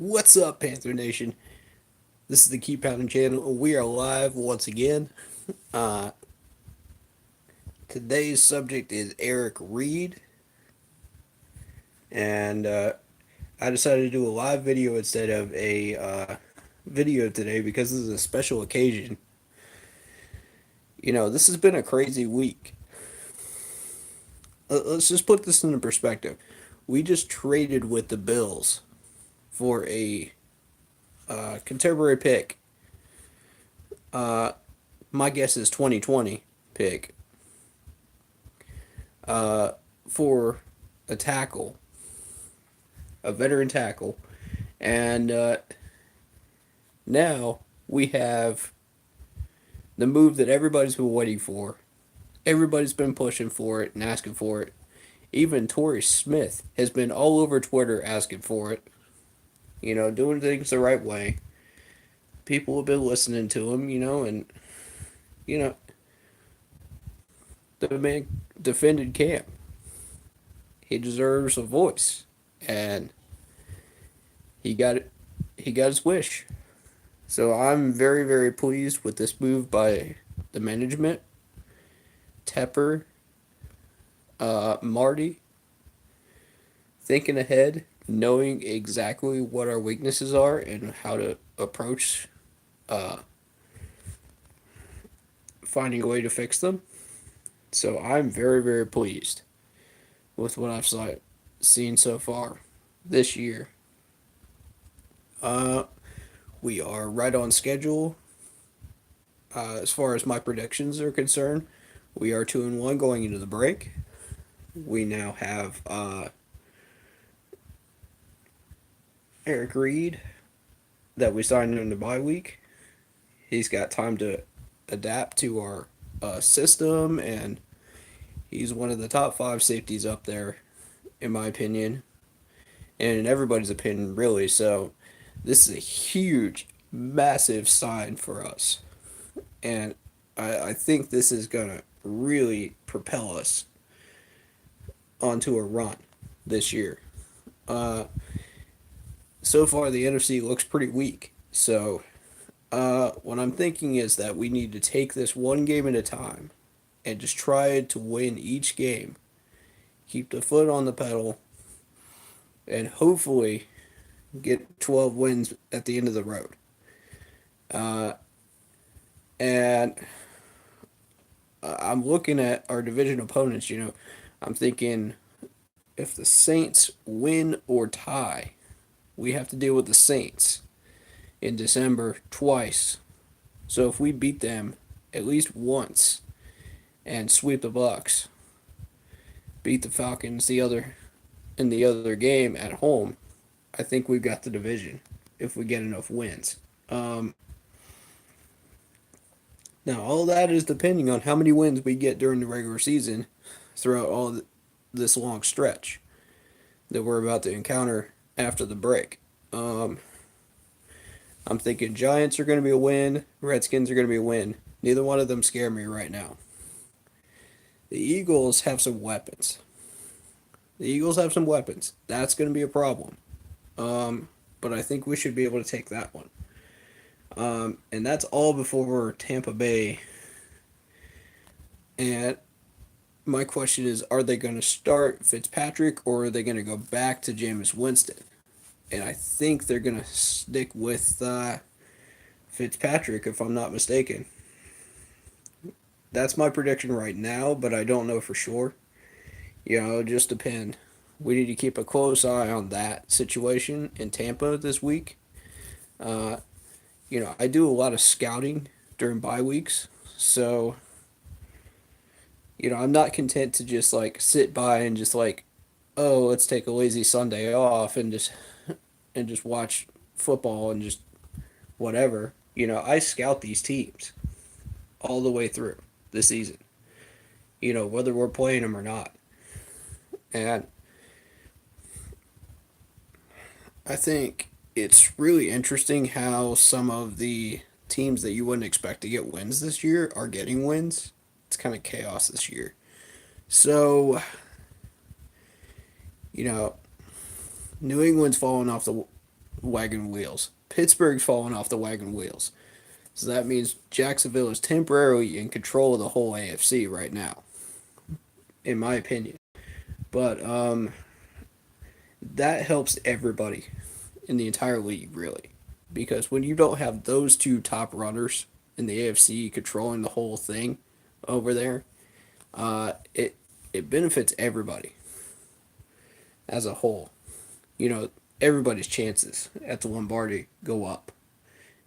What's up, Panther Nation? This is the Keep Pounding channel, and we are live once again. Uh, Today's subject is Eric Reid, and I decided to do a live video instead of a video today because this is a special occasion. This has been a crazy week. Let's just put this into perspective. We just traded with the Bills for a contemporary pick. My guess is 2020 pick for a tackle, a veteran tackle, and now we have the move that everybody's been waiting for. Everybody's been pushing for it and asking for it. Even Torrey Smith has been all over Twitter asking for it. Doing things the right way. People have been listening to him, and you know, the man defended Cam. He deserves a voice, and he got it. He got his wish. So I'm very, very pleased with this move by the management, Tepper, Marty, thinking ahead, knowing exactly what our weaknesses are and how to approach uh, finding a way to fix them. So I'm very, very pleased with what I've seen so far this year. Uh, we are right on schedule as far as my predictions are concerned. We are 2-1 going into the break. We now have Eric Reid that we signed in the bye week. He's got time to adapt to our system, and he's one of the top five safeties up there, in my opinion, and in everybody's opinion, really. So, this is a huge, massive sign for us, and I think this is gonna really propel us onto a run this year. Uh, so far, the NFC looks pretty weak. So, what I'm thinking is that we need to take this one game at a time and just try to win each game. Keep the foot on the pedal and hopefully get 12 wins at the end of the road. Uh, and I'm looking at our division opponents, I'm thinking if the Saints win or tie, we have to deal with the Saints in December twice. So if we beat them at least once and sweep the Bucks, beat the Falcons in the other game at home, I think we've got the division if we get enough wins. Now all that is depending on how many wins we get during the regular season throughout this long stretch that we're about to encounter after the break. I'm thinking Giants are going to be a win, Redskins are going to be a win. Neither one of them scare me right now. The Eagles have some weapons. That's going to be a problem. But I think we should be able to take that one. And that's all before Tampa Bay. And my question is, are they going to start Fitzpatrick or are they going to go back to Jameis Winston? And I think they're going to stick with Fitzpatrick, if I'm not mistaken. That's my prediction right now, but I don't know for sure. It just depends. We need to keep a close eye on that situation in Tampa this week. Uh, I do a lot of scouting during bye weeks, so I'm not content to just like sit by and just like, oh, let's take a lazy Sunday off and just watch football and just whatever. I scout these teams all the way through the season. Whether we're playing them or not. And I think it's really interesting how some of the teams that you wouldn't expect to get wins this year are getting wins. It's kind of chaos this year. So, you know, New England's fallen off the wagon wheels. Pittsburgh's falling off the wagon wheels. So that means Jacksonville is temporarily in control of the whole AFC right now, in my opinion. But that helps everybody in the entire league, really. Because when you don't have those two top runners in the AFC controlling the whole thing over there, it benefits everybody as a whole. You know, everybody's chances at the Lombardi go up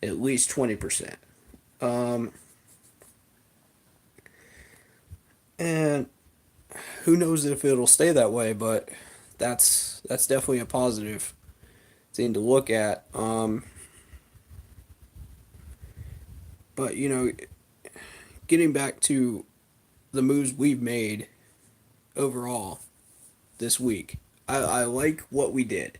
at least 20%. Um, and who knows if it'll stay that way, but that's definitely a positive thing to look at. But getting back to the moves we've made overall this week, I like what we did.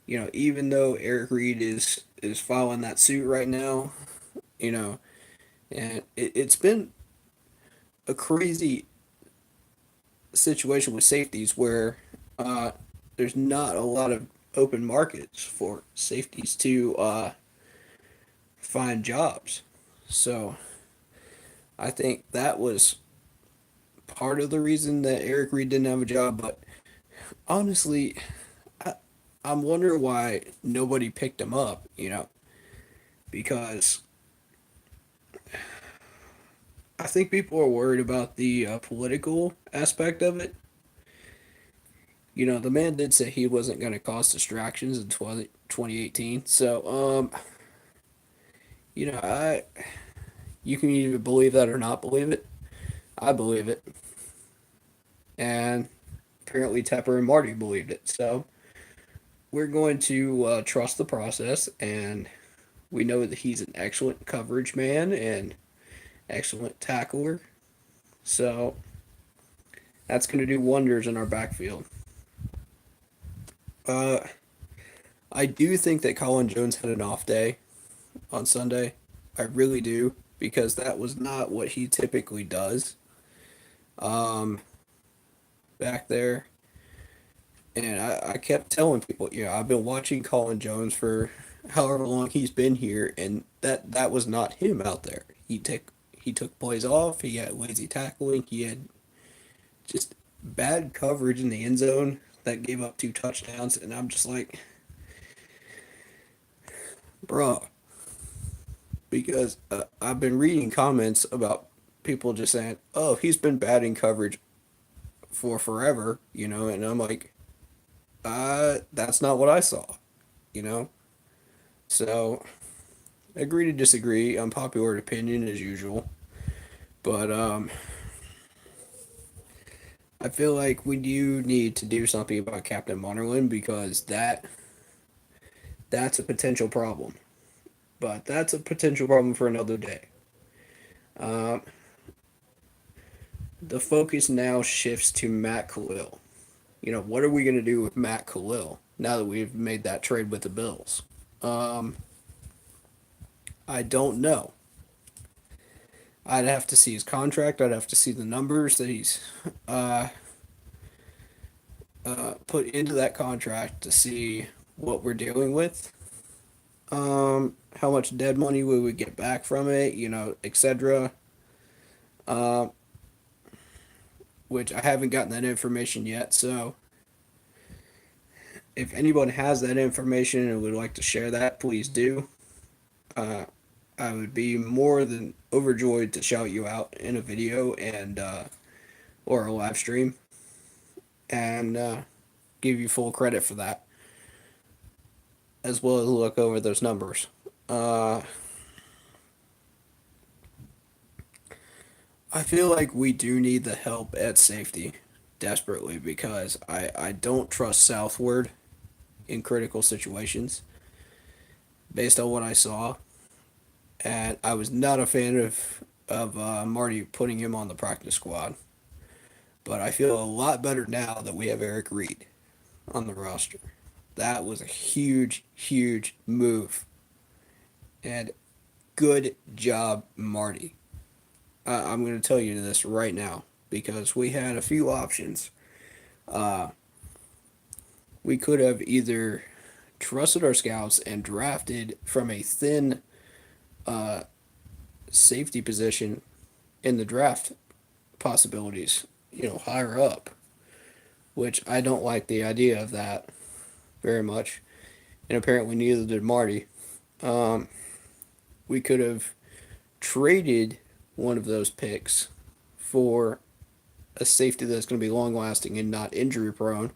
Even though Eric Reid is filing that suit right now, you know, and it's been a crazy situation with safeties where there's not a lot of open markets for safeties to find jobs. So I think that was part of the reason that Eric Reid didn't have a job. But honestly, I, I'm wondering why nobody picked him up, because I think people are worried about the political aspect of it. The man did say he wasn't going to cause distractions in 2018. So, I you can either believe that or not believe it. I believe it. And apparently Tepper and Marty believed it. So, we're going to trust the process, and we know that he's an excellent coverage man and excellent tackler. So, that's going to do wonders in our backfield. Uh, I do think that Colin Jones had an off day on Sunday. I really do, because that was not what he typically does um, back there. And I kept telling people, I've been watching Colin Jones for however long he's been here, and that was not him out there. He took plays off. He had lazy tackling. He had just bad coverage in the end zone that gave up two touchdowns. And I'm just like, bruh, because I've been reading comments about people just saying, "Oh, he's been bad in coverage for forever," and I'm like, that's not what I saw, you know. So, agree to disagree. Unpopular opinion as usual, but I feel like we do need to do something about Captain Munnerlyn, because that's a potential problem. But that's a potential problem for another day. Um, the focus now shifts to Matt Khalil. What are we going to do with Matt Khalil now that we've made that trade with the Bills? Um, I don't know. I'd have to see his contract. I'd have to see the numbers that he's uh, put into that contract to see what we're dealing with. How much dead money we would get back from it, etc. Um, which I haven't gotten that information yet. So if anyone has that information and would like to share that, please do. Uh, I would be more than overjoyed to shout you out in a video and or a live stream, and give you full credit for that, as well as look over those numbers. Uh, I feel like we do need the help at safety desperately, because I don't trust Southward in critical situations based on what I saw, and I was not a fan of Marty putting him on the practice squad. But I feel a lot better now that we have Eric Reid on the roster. That was a huge, huge move, and good job, Marty. I'm going to tell you this right now, because we had a few options. Uh, we could have either trusted our scouts and drafted from a thin uh, safety position in the draft possibilities, higher up, which I don't like the idea of that very much. And apparently neither did Marty. Um, we could have traded one of those picks for a safety that's going to be long lasting and not injury prone.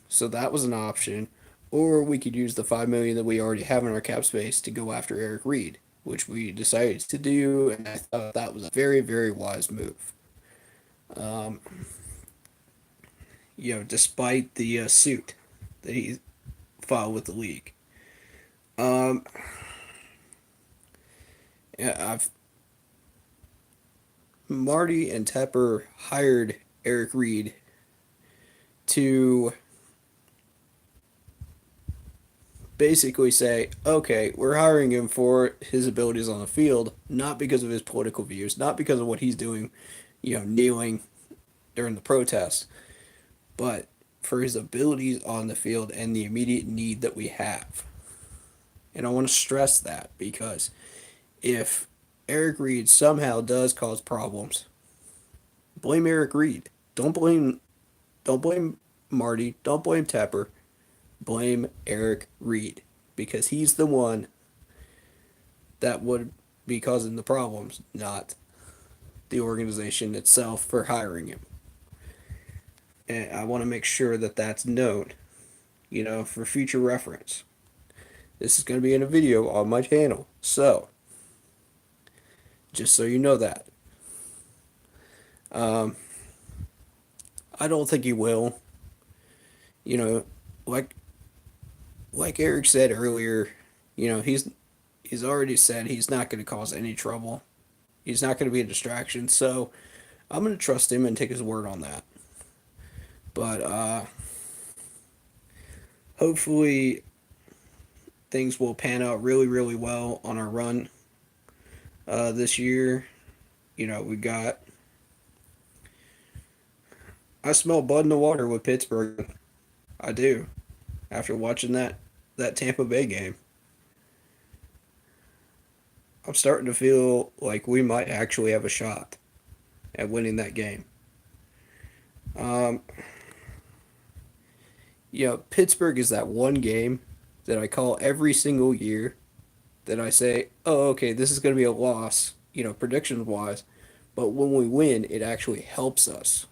So that was an option. Or we could use the 5 million that we already have in our cap space to go after Eric Reid, which we decided to do, and I thought that was a very, very wise move. Um, despite the suit that he filed with the league. Um, yeah, I've Marty and Tepper hired Eric Reid to basically say, okay, we're hiring him for his abilities on the field, not because of his political views, not because of what he's doing, kneeling during the protest, but for his abilities on the field and the immediate need that we have. And I want to stress that because if Eric Reid somehow does cause problems, blame Eric Reid. Don't blame Marty, don't blame Tepper. Blame Eric Reid because he's the one that would be causing the problems, not the organization itself for hiring him. And I want to make sure that that's known, for future reference. This is going to be in a video on my channel. So, just so you know that. Um, I don't think he will. You know, like Eric said earlier, he's already said he's not going to cause any trouble. He's not going to be a distraction. So, I'm going to trust him and take his word on that. But hopefully things will pan out really, really well on our run this year. We got. I smell blood in the water with Pittsburgh. I do. After watching that Tampa Bay game, I'm starting to feel like we might actually have a shot at winning that game. Um, Pittsburgh is that one game that I call every single year that I say, oh, okay, this is going to be a loss, predictions wise. But when we win, it actually helps us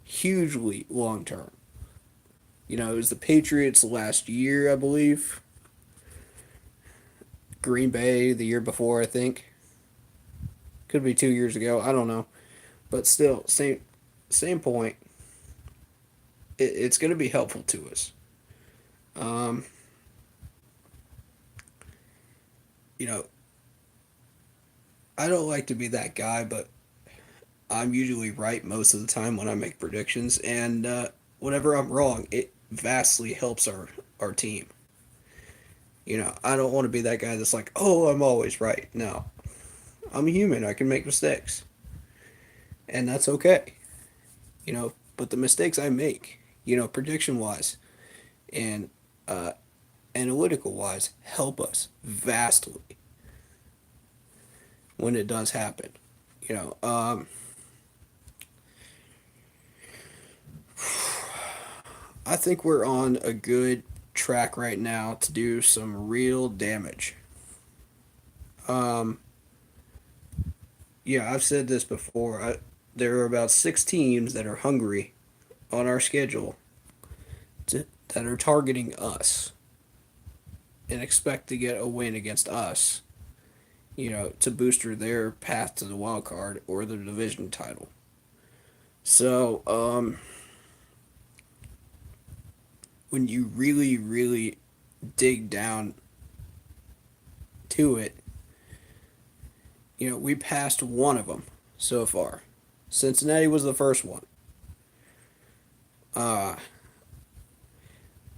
hugely long term. It was the Patriots last year, I believe. Green Bay the year before, I think. Could be 2 years ago. I don't know. But still, same point. It's going to be helpful to us. Um, you know, I don't like to be that guy, but I'm usually right most of the time when I make predictions, and whenever I'm wrong, it vastly helps our team. I don't want to be that guy that's like, oh, I'm always right. No, I'm a human. I can make mistakes, and that's okay. But the mistakes I make, prediction wise and uh, analytical wise, help us vastly when it does happen. You know, um, I think we're on a good track right now to do some real damage. Um, yeah, I've said this before. There are about 6 teams that are hungry on our schedule that are targeting us and expect to get a win against us, to booster their path to the wild card or the division title. So, when you really, really dig down to it, we passed one of them so far. Cincinnati was the first one. Uh,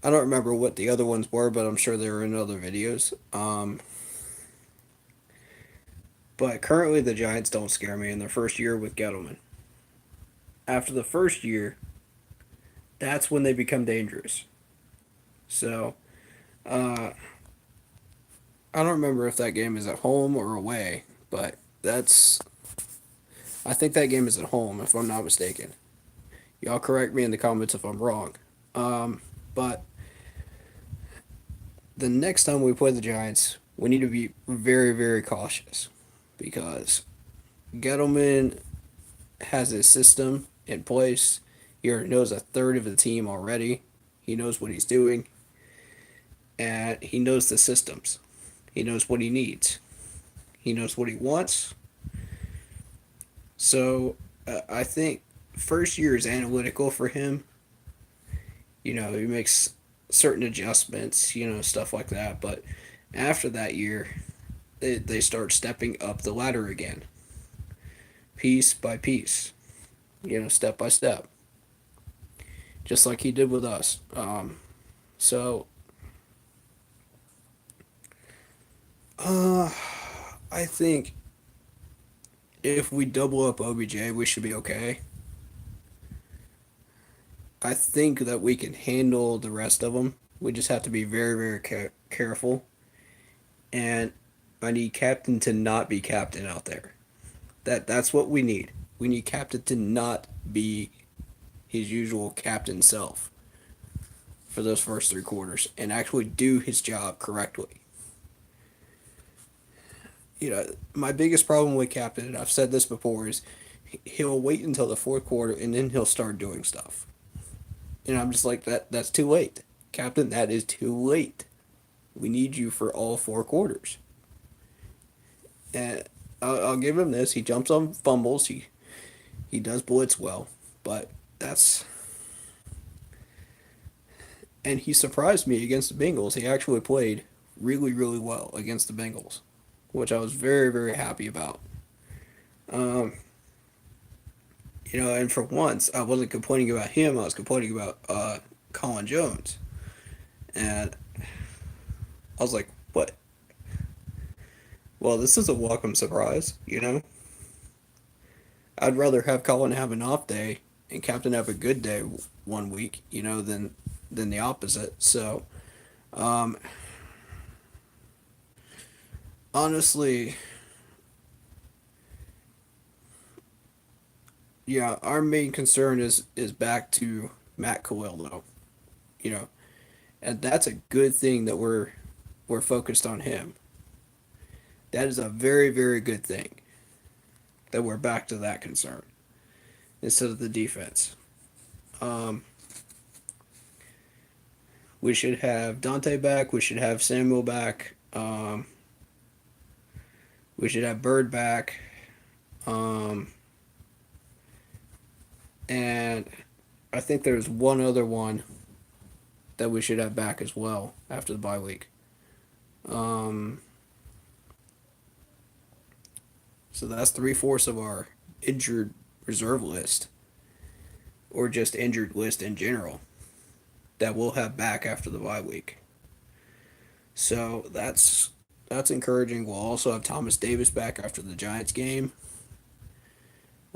I don't remember what the other ones were, but I'm sure they were in other videos. But currently, the Giants don't scare me in their first year with Gettleman. After the first year, that's when they become dangerous. So uh, I don't remember if that game is at home or away, but that's I think that game is at home if I'm not mistaken. Y'all correct me in the comments if I'm wrong. But the next time we play the Giants, we need to be very, very cautious because Gettleman has his system in place. He already knows a third of the team already. He knows what he's doing, and he knows the systems. He knows what he needs. He knows what he wants. So I think first year is analytical for him. He makes certain adjustments, stuff like that. But after that year, they start stepping up the ladder again, piece by piece, step by step, just like he did with us. So uh, I think if we double up OBJ, we should be okay. I think that we can handle the rest of them. We just have to be very, very careful. And I need Captain to not be Captain out there. That's what we need. We need Captain to not be his usual captain self for those first 3 quarters and actually do his job correctly. My biggest problem with Captain, and I've said this before, is he'll wait until the fourth quarter and then he'll start doing stuff. And I'm just like that's too late. Captain, that is too late. We need you for all 4 quarters. And I'll give him this. He jumps on fumbles. He does blitz well, but that's and he surprised me against the Bengals. He actually played really, really well against the Bengals, which I was very, very happy about. Um, and for once, I wasn't complaining about him. I was complaining about Colin Jones, and I was like, "What? Well, this is a welcome surprise." I'd rather have Colin have an off day and Captain have a good day one week, than the opposite. So, um, honestly, yeah, our main concern is back to Matt Khalil though, you know, and that's a good thing that we're focused on him. That is a very, very good thing that we're back to that concern instead of the defense. Um, we should have Dante back. We should have Samuel back. We should have Bird back. Um, and I think there's one other one that we should have back as well after the bye week. Um, so that's 3/4 of our injured reserve list, or just injured list in general, that we'll have back after the bye week. So that's encouraging. We'll also have Thomas Davis back after the Giants game.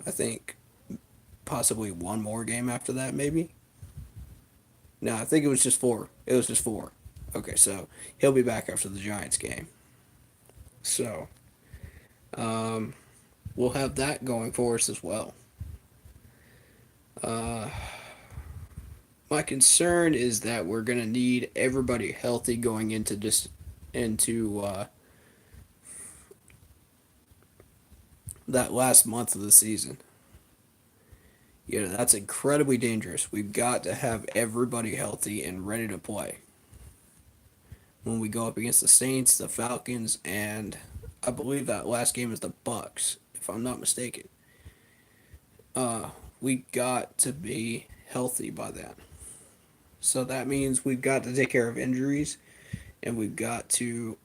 I think possibly one more game after that, maybe. No, I think it was just four. It was just four. Okay, so he'll be back after the Giants game. So um, we'll have that going for us as well. Uh, my concern is that we're gonna need everybody healthy going into that last month of the season. That's incredibly dangerous. We've got to have everybody healthy and ready to play when we go up against the Saints, the Falcons, and I believe that last game is the Bucks, if I'm not mistaken. Uh, we got to be healthy by then. So that means we've got to take care of injuries, and we've got to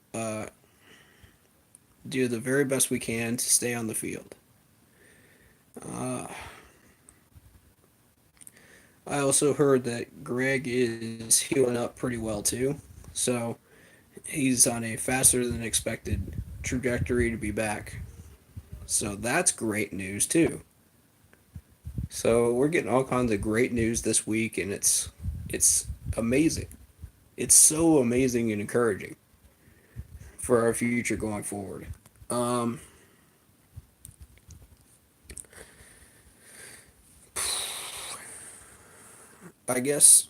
do the very best we can to stay on the field. Uh, I also heard that Greg is healing up pretty well too. So he's on a faster than expected trajectory to be back. So that's great news too. So we're getting all kinds of great news this week, and it's amazing. it's so amazing and encouraging for our future going forward. Um, I guess